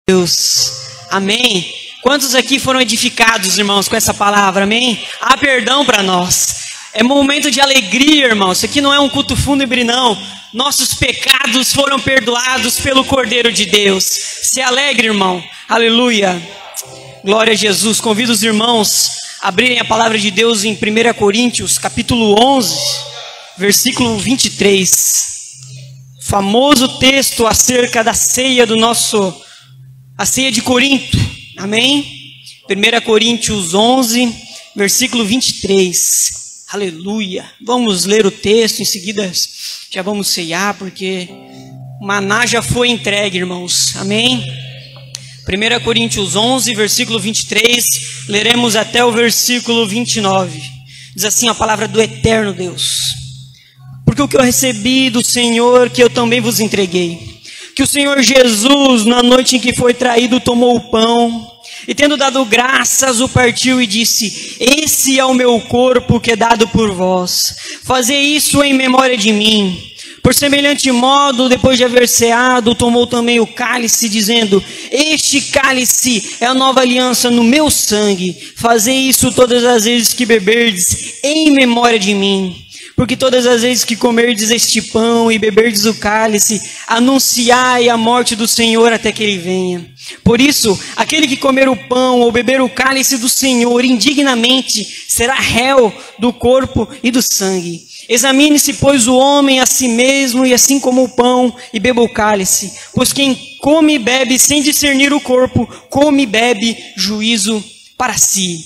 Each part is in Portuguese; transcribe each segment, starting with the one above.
Deus, amém? Quantos aqui foram edificados, irmãos, com essa palavra, amém? Há perdão para nós, é momento de alegria, irmãos. Isso aqui não é um culto fúnebre, não. Nossos pecados foram perdoados pelo Cordeiro de Deus. Se alegre, irmão, aleluia, glória a Jesus. Convido os irmãos a abrirem a palavra de Deus em 1 Coríntios, capítulo 11, versículo 23. Famoso texto acerca da ceia a ceia de Corinto, amém? 1 Coríntios 11, versículo 23, aleluia. Vamos ler o texto, em seguida já vamos ceiar, porque o maná já foi entregue, irmãos, amém? 1 Coríntios 11, versículo 23, leremos até o versículo 29, diz assim a palavra do eterno Deus: porque o que eu recebi do Senhor, que eu também vos entreguei, que o Senhor Jesus, na noite em que foi traído, tomou o pão, e tendo dado graças, o partiu e disse: esse é o meu corpo que é dado por vós, fazei isso em memória de mim. Por semelhante modo, depois de haver ceado, tomou também o cálice, dizendo: este cálice é a nova aliança no meu sangue, fazei isso todas as vezes que beberdes em memória de mim. Porque todas as vezes que comerdes este pão e beberdes o cálice, anunciai a morte do Senhor até que ele venha. Por isso, aquele que comer o pão ou beber o cálice do Senhor indignamente, será réu do corpo e do sangue. Examine-se, pois, o homem a si mesmo, e assim como o pão e beba o cálice. Pois quem come e bebe sem discernir o corpo, come e bebe juízo para si.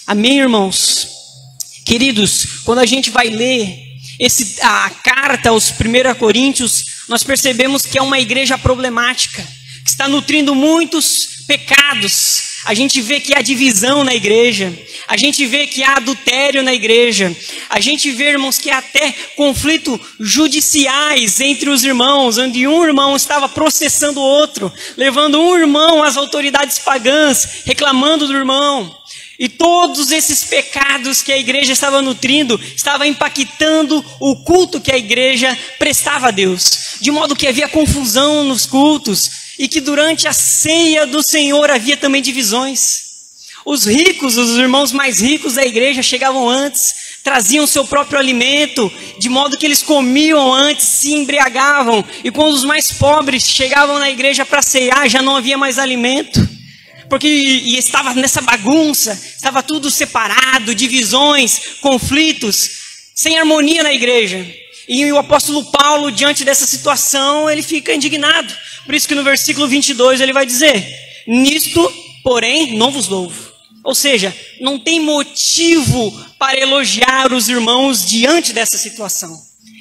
Amém, irmãos? Queridos, quando a gente vai ler a carta aos 1 Coríntios, nós percebemos que é uma igreja problemática, que está nutrindo muitos pecados. A gente vê que há divisão na igreja, a gente vê que há adultério na igreja, a gente vê, irmãos, que há até conflitos judiciais entre os irmãos, onde um irmão estava processando o outro, levando um irmão às autoridades pagãs, reclamando do irmão. E todos esses pecados que a igreja estava nutrindo, estava impactando o culto que a igreja prestava a Deus. De modo que havia confusão nos cultos, e que durante a ceia do Senhor havia também divisões. Os ricos, os irmãos mais ricos da igreja chegavam antes, traziam seu próprio alimento, de modo que eles comiam antes, se embriagavam. E quando os mais pobres chegavam na igreja para ceiar, já não havia mais alimento. Porque estava nessa bagunça, estava tudo separado, divisões, conflitos, sem harmonia na igreja. E o apóstolo Paulo, diante dessa situação, ele fica indignado. Por isso que no versículo 22 ele vai dizer: nisto, porém, não vos louvo. Ou seja, não tem motivo para elogiar os irmãos diante dessa situação.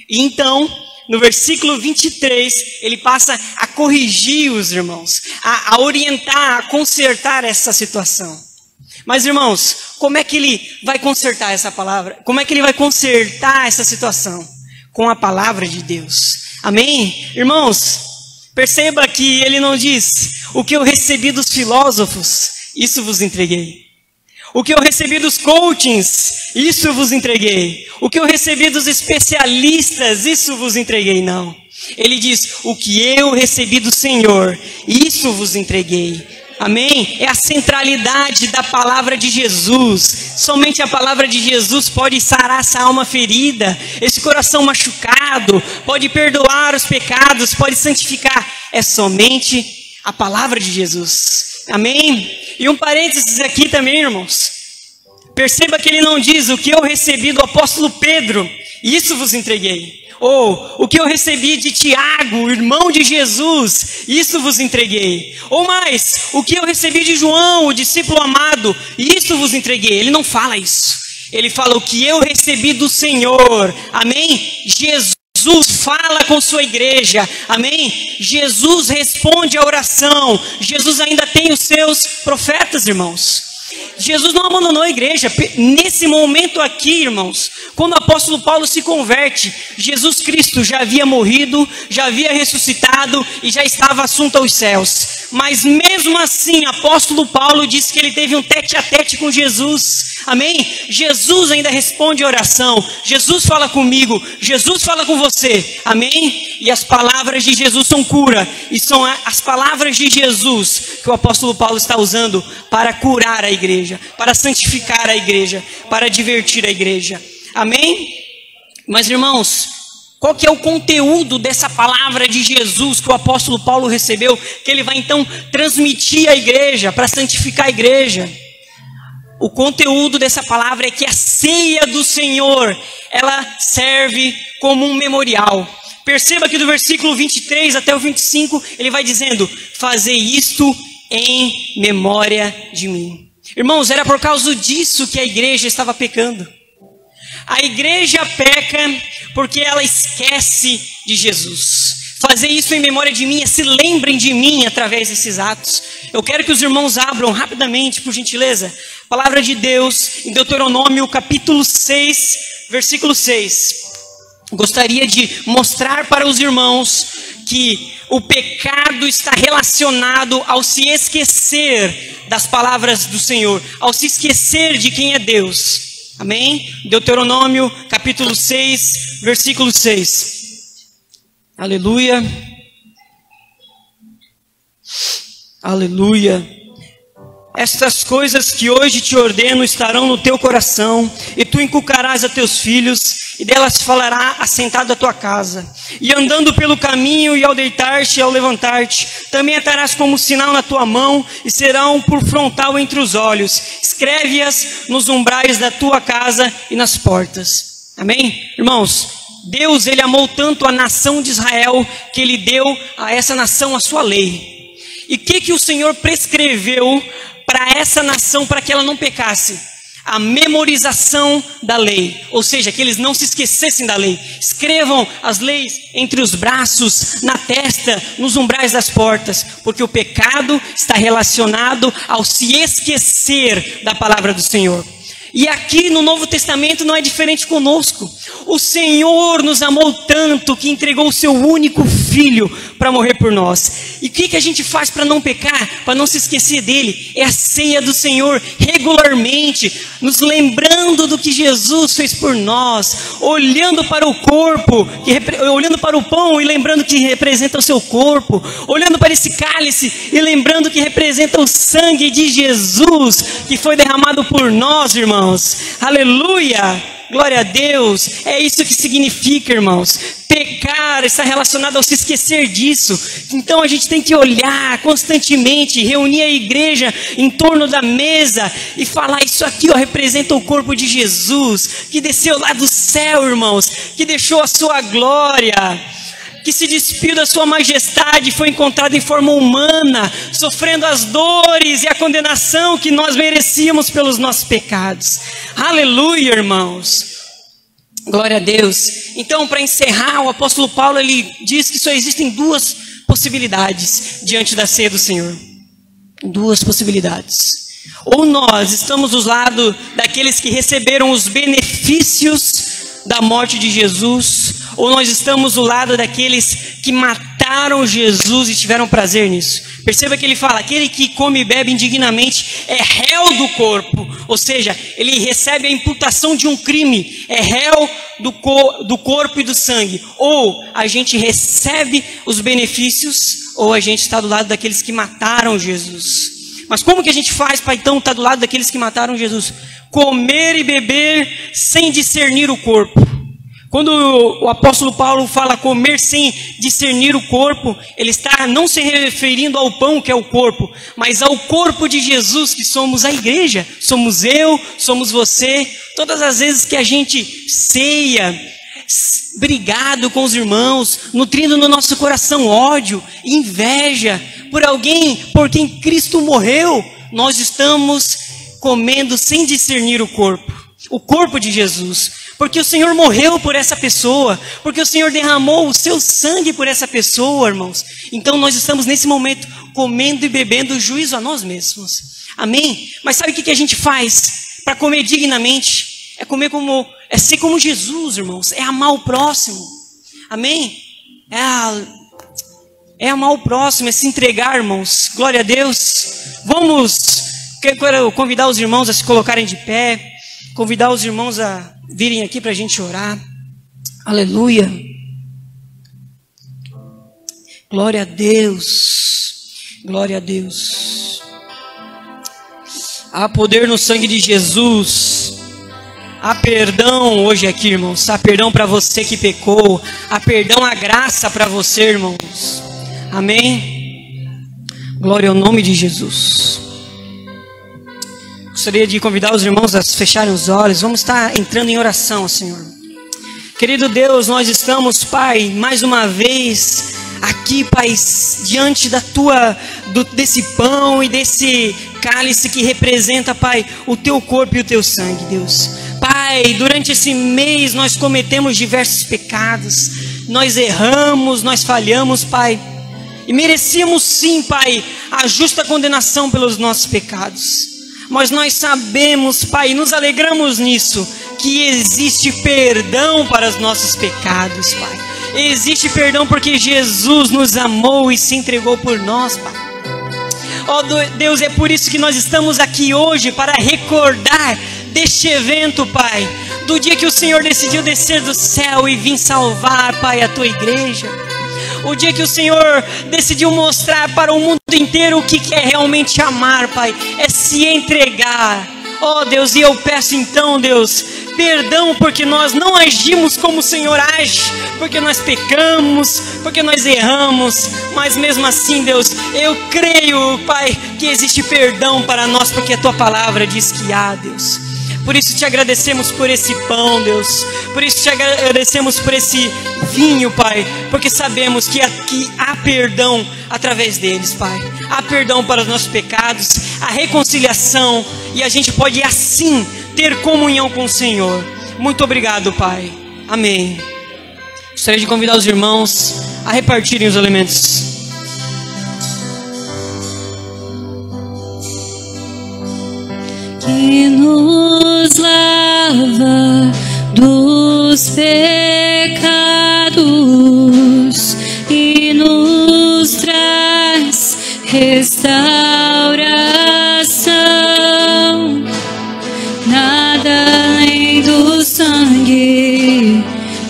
E então, no versículo 23, ele passa a corrigir os irmãos, a orientar, a consertar essa situação. Mas, irmãos, como é que ele vai consertar essa palavra? Como é que ele vai consertar essa situação? Com a palavra de Deus. Amém? Irmãos, perceba que ele não diz: o que eu recebi dos filósofos, isso vos entreguei. O que eu recebi dos coachings, isso eu vos entreguei. O que eu recebi dos especialistas, isso vos entreguei. Não. Ele diz: o que eu recebi do Senhor, isso vos entreguei. Amém? É a centralidade da palavra de Jesus. Somente a palavra de Jesus pode sarar essa alma ferida, esse coração machucado, pode perdoar os pecados, pode santificar. É somente a palavra de Jesus. Amém? E um parênteses aqui também, irmãos. Perceba que ele não diz: o que eu recebi do apóstolo Pedro, isso vos entreguei. Ou o que eu recebi de Tiago, irmão de Jesus, isso vos entreguei. Ou mais, o que eu recebi de João, o discípulo amado, isso vos entreguei. Ele não fala isso. Ele fala: o que eu recebi do Senhor. Amém? Jesus fala com sua igreja, amém? Jesus responde à oração. Jesus ainda tem os seus profetas, irmãos. Jesus não abandonou a igreja. Nesse momento aqui, irmãos, quando o apóstolo Paulo se converte, Jesus Cristo já havia morrido, já havia ressuscitado e já estava assunto aos céus. Mas mesmo assim, o apóstolo Paulo disse que ele teve um tete-a-tete com Jesus. Amém? Jesus ainda responde a oração. Jesus fala comigo, Jesus fala com você. Amém? E as palavras de Jesus são cura. E são as palavras de Jesus que o apóstolo Paulo está usando para curar a igreja, para santificar a igreja, para divertir a igreja. Amém? Mas irmãos, qual que é o conteúdo dessa palavra de Jesus que o apóstolo Paulo recebeu, que ele vai então transmitir à igreja, para santificar a igreja? O conteúdo dessa palavra é que a ceia do Senhor, ela serve como um memorial. Perceba que do versículo 23 até o 25, ele vai dizendo: fazei isto em memória de mim. Irmãos, era por causa disso que a igreja estava pecando. A igreja peca porque ela esquece de Jesus. Fazer isso em memória de mim, se lembrem de mim através desses atos. Eu quero que os irmãos abram rapidamente, por gentileza, a palavra de Deus em Deuteronômio capítulo 6, versículo 6. Gostaria de mostrar para os irmãos que o pecado está relacionado ao se esquecer das palavras do Senhor, ao se esquecer de quem é Deus. Amém? Deuteronômio capítulo 6, versículo 6. Aleluia. Aleluia. Estas coisas que hoje te ordeno estarão no teu coração, e tu inculcarás a teus filhos, e delas falará assentado à tua casa, e andando pelo caminho, e ao deitar-te e ao levantar-te, também atarás como sinal na tua mão, e serão por frontal entre os olhos. Escreve-as nos umbrais da tua casa e nas portas. Amém? Irmãos, Deus, ele amou tanto a nação de Israel, que ele deu a essa nação a sua lei. E o que o Senhor prescreveu para essa nação, para que ela não pecasse? A memorização da lei, ou seja, que eles não se esquecessem da lei. Escrevam as leis entre os braços, na testa, nos umbrais das portas, porque o pecado está relacionado ao se esquecer da palavra do Senhor. E aqui no Novo Testamento não é diferente conosco. O Senhor nos amou tanto que entregou o seu único filho para morrer por nós. E o que a gente faz para não pecar, para não se esquecer dele? É a ceia do Senhor regularmente, nos lembrando do que Jesus fez por nós, olhando para o corpo, olhando para o pão e lembrando que representa o seu corpo, olhando para esse cálice e lembrando que representa o sangue de Jesus que foi derramado por nós, irmãos. Aleluia! Glória a Deus! É isso que significa, irmãos. Pecar está relacionado ao se esquecer disso. Então a gente tem que olhar constantemente, reunir a igreja em torno da mesa e falar: isso aqui representa o corpo de Jesus, que desceu lá do céu, irmãos, que deixou a sua glória, que se despiu da sua majestade, foi encontrado em forma humana, sofrendo as dores e a condenação que nós merecíamos pelos nossos pecados. Aleluia, irmãos. Glória a Deus. Então, para encerrar, o apóstolo Paulo, ele diz que só existem duas possibilidades diante da ceia do Senhor. Duas possibilidades. Ou nós estamos do lado daqueles que receberam os benefícios da morte de Jesus, ou nós estamos do lado daqueles que mataram Jesus e tiveram prazer nisso. Perceba que ele fala: aquele que come e bebe indignamente é réu do corpo, ou seja, ele recebe a imputação de um crime, é réu do corpo e do sangue. Ou a gente recebe os benefícios, ou a gente está do lado daqueles que mataram Jesus. Mas como que a gente faz para então estar do lado daqueles que mataram Jesus? Comer e beber sem discernir o corpo. Quando o apóstolo Paulo fala comer sem discernir o corpo, ele está não se referindo ao pão, que é o corpo, mas ao corpo de Jesus, que somos a igreja. Somos eu, somos você. Todas as vezes que a gente ceia, brigado com os irmãos, nutrindo no nosso coração ódio, inveja por alguém por quem Cristo morreu, nós estamos comendo sem discernir o corpo de Jesus. Porque o Senhor morreu por essa pessoa, porque o Senhor derramou o seu sangue por essa pessoa, irmãos. Então nós estamos nesse momento comendo e bebendo juízo a nós mesmos. Amém? Mas sabe o que a gente faz para comer dignamente? É ser como Jesus, irmãos. É amar o próximo. Amém? É amar o próximo, é se entregar, irmãos. Glória a Deus. Quero convidar os irmãos a se colocarem de pé. Convidar os irmãos a virem aqui para a gente orar. Aleluia. Glória a Deus. Glória a Deus. Há poder no sangue de Jesus. Há perdão hoje aqui, irmãos. Há perdão para você que pecou. Há perdão, há graça para você, irmãos. Amém? Glória ao nome de Jesus. Gostaria de convidar os irmãos a fecharem os olhos. Vamos estar entrando em oração, Senhor. Querido Deus, nós estamos, Pai, mais uma vez aqui, Pai, diante desse pão e desse cálice que representa, Pai, o Teu corpo e o Teu sangue, Deus. Pai, durante esse mês nós cometemos diversos pecados, nós erramos, nós falhamos, Pai, e merecíamos sim, Pai, a justa condenação pelos nossos pecados. Mas nós sabemos, Pai, e nos alegramos nisso, que existe perdão para os nossos pecados, Pai. Existe perdão porque Jesus nos amou e se entregou por nós, Pai. Ó Deus, é por isso que nós estamos aqui hoje, para recordar deste evento, Pai, do dia que o Senhor decidiu descer do céu e vir salvar, Pai, a Tua igreja. O dia que o Senhor decidiu mostrar para o mundo inteiro o que é realmente amar, Pai, é se entregar. Ó Deus, e eu peço então, Deus, perdão porque nós não agimos como o Senhor age, porque nós pecamos, porque nós erramos, mas mesmo assim, Deus, eu creio, Pai, que existe perdão para nós, porque a Tua palavra diz que há, Deus. Por isso te agradecemos por esse pão, Deus. Por isso te agradecemos por esse vinho, Pai. Porque sabemos que aqui há perdão através deles, Pai. Há perdão para os nossos pecados, há reconciliação. E a gente pode assim ter comunhão com o Senhor. Muito obrigado, Pai. Amém. Gostaria de convidar os irmãos a repartirem os elementos. Que nos lava dos pecados e nos traz restauração. Nada além do sangue,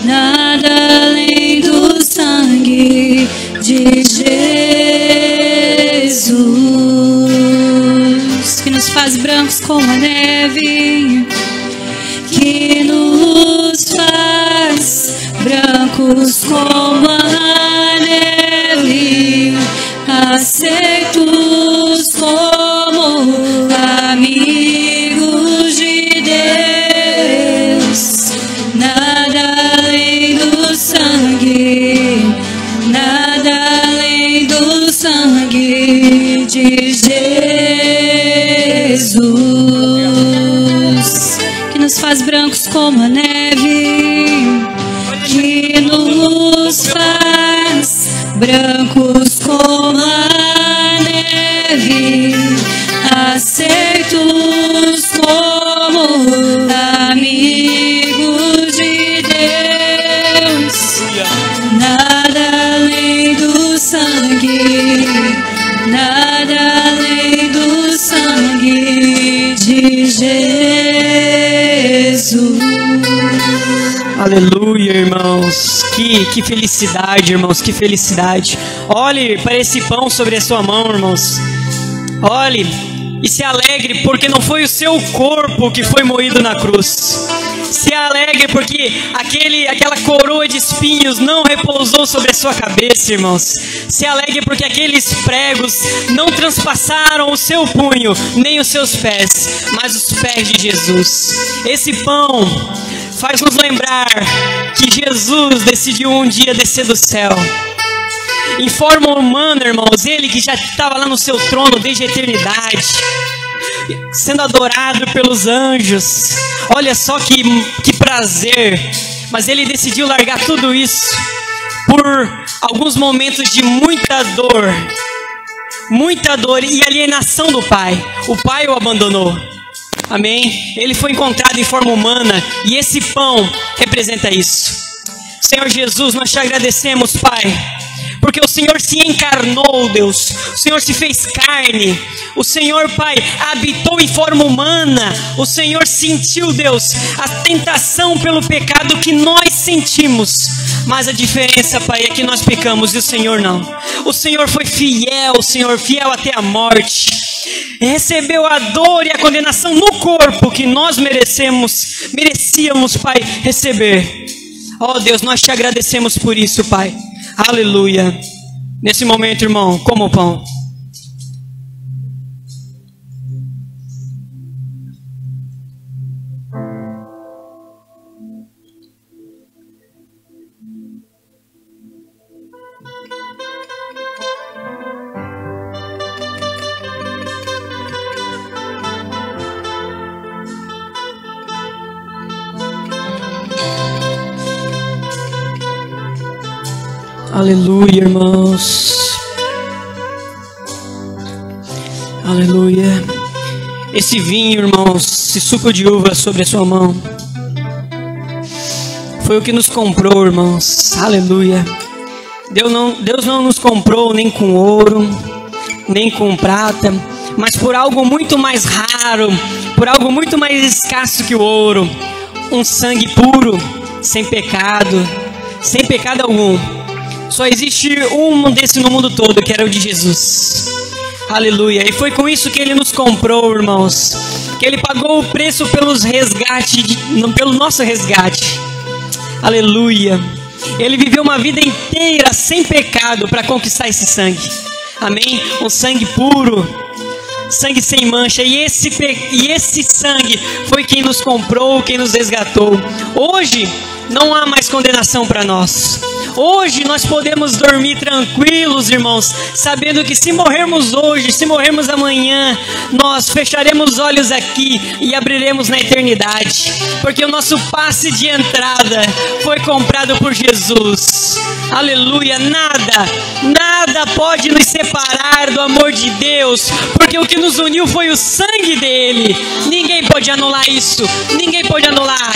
nada além do sangue de Jesus, que nos faz brancos como a neve, que nos faz brancos como a neve, aceitos como amigos de Deus. Nada além do sangue, nada além do sangue de Jesus, que nos faz brancos como a neve, que nos faz brancos como a neve, aceitos como amigos de Deus. Nada além do sangue, nada além do sangue de Jesus. Aleluia, irmãos. Que felicidade, irmãos, que felicidade. Olhe para esse pão sobre a sua mão, irmãos. Olhe e se alegre, porque não foi o seu corpo que foi moído na cruz. Se alegre porque aquela coroa de espinhos não repousou sobre a sua cabeça, irmãos. Se alegre porque aqueles pregos não transpassaram o seu punho, nem os seus pés, mas os pés de Jesus. Esse pão faz nos lembrar que Jesus decidiu um dia descer do céu. Em forma humana, irmãos, Ele que já estava lá no seu trono desde a eternidade, sendo adorado pelos anjos. Olha só que prazer. Mas Ele decidiu largar tudo isso por alguns momentos de muita dor e alienação do Pai. O Pai o abandonou. Amém? Ele foi encontrado em forma humana e esse pão representa isso. Senhor Jesus, nós te agradecemos, Pai, porque o Senhor se encarnou, Deus. O Senhor se fez carne. O Senhor, Pai, habitou em forma humana. O Senhor sentiu, Deus, a tentação pelo pecado que nós sentimos. Mas a diferença, Pai, é que nós pecamos e o Senhor não. O Senhor foi fiel, Senhor, fiel até a morte. Recebeu a dor e a condenação no corpo que nós merecíamos, Pai, receber. Oh Deus, nós te agradecemos por isso, Pai. Aleluia. Nesse momento, irmão, coma o pão. Aleluia, irmãos. Aleluia. Esse vinho, irmãos, esse suco de uva sobre a sua mão, foi o que nos comprou, irmãos. Aleluia. Deus não nos comprou nem com ouro, nem com prata, mas por algo muito mais raro, por algo muito mais escasso que o ouro. Um sangue puro, sem pecado algum. Só existe um desse no mundo todo, que era o de Jesus. Aleluia. E foi com isso que Ele nos comprou, irmãos. Que Ele pagou o preço pelo nosso resgate. Aleluia. Ele viveu uma vida inteira sem pecado para conquistar esse sangue. Amém? Um sangue puro, sangue sem mancha. E esse sangue foi quem nos comprou, quem nos resgatou. Hoje não há mais condenação para nós. Hoje nós podemos dormir tranquilos, irmãos, sabendo que se morrermos hoje, se morrermos amanhã, nós fecharemos os olhos aqui e abriremos na eternidade, porque o nosso passe de entrada foi comprado por Jesus. Aleluia. Nada pode nos separar do amor de Deus, porque o que nos uniu foi o sangue dele. Ninguém pode anular isso, ninguém pode anular.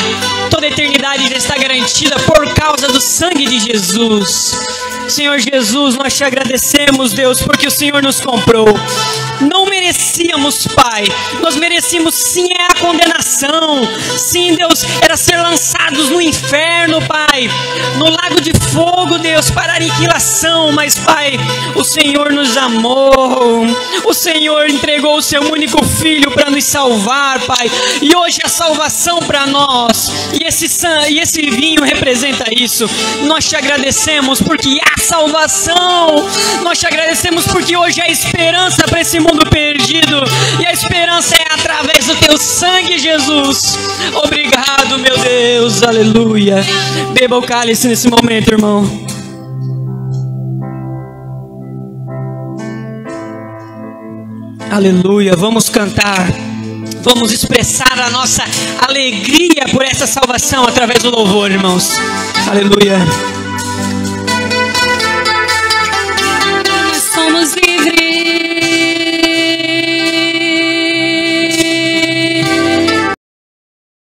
Toda a eternidade já está garantida por causa do sangue de Jesus. Senhor Jesus, nós te agradecemos, Deus, porque o Senhor nos comprou. Não merecíamos, Pai. Nós merecíamos sim a condenação. Sim, Deus, era ser lançados no inferno, Pai, no lago de fogo, Deus, para aniquilação. Mas, Pai, o Senhor nos amou. O Senhor entregou o seu único Filho para nos salvar, Pai. E hoje a salvação para nós. E esse vinho representa isso. Nós te agradecemos porque há salvação. Nós te agradecemos porque hoje há esperança para esse mundo perdido. E a esperança é através do teu sangue, Jesus. Obrigado, meu Deus. Aleluia. Beba o cálice nesse momento, irmão. Aleluia. Vamos cantar. Vamos expressar a nossa alegria por essa salvação através do louvor, irmãos. Aleluia.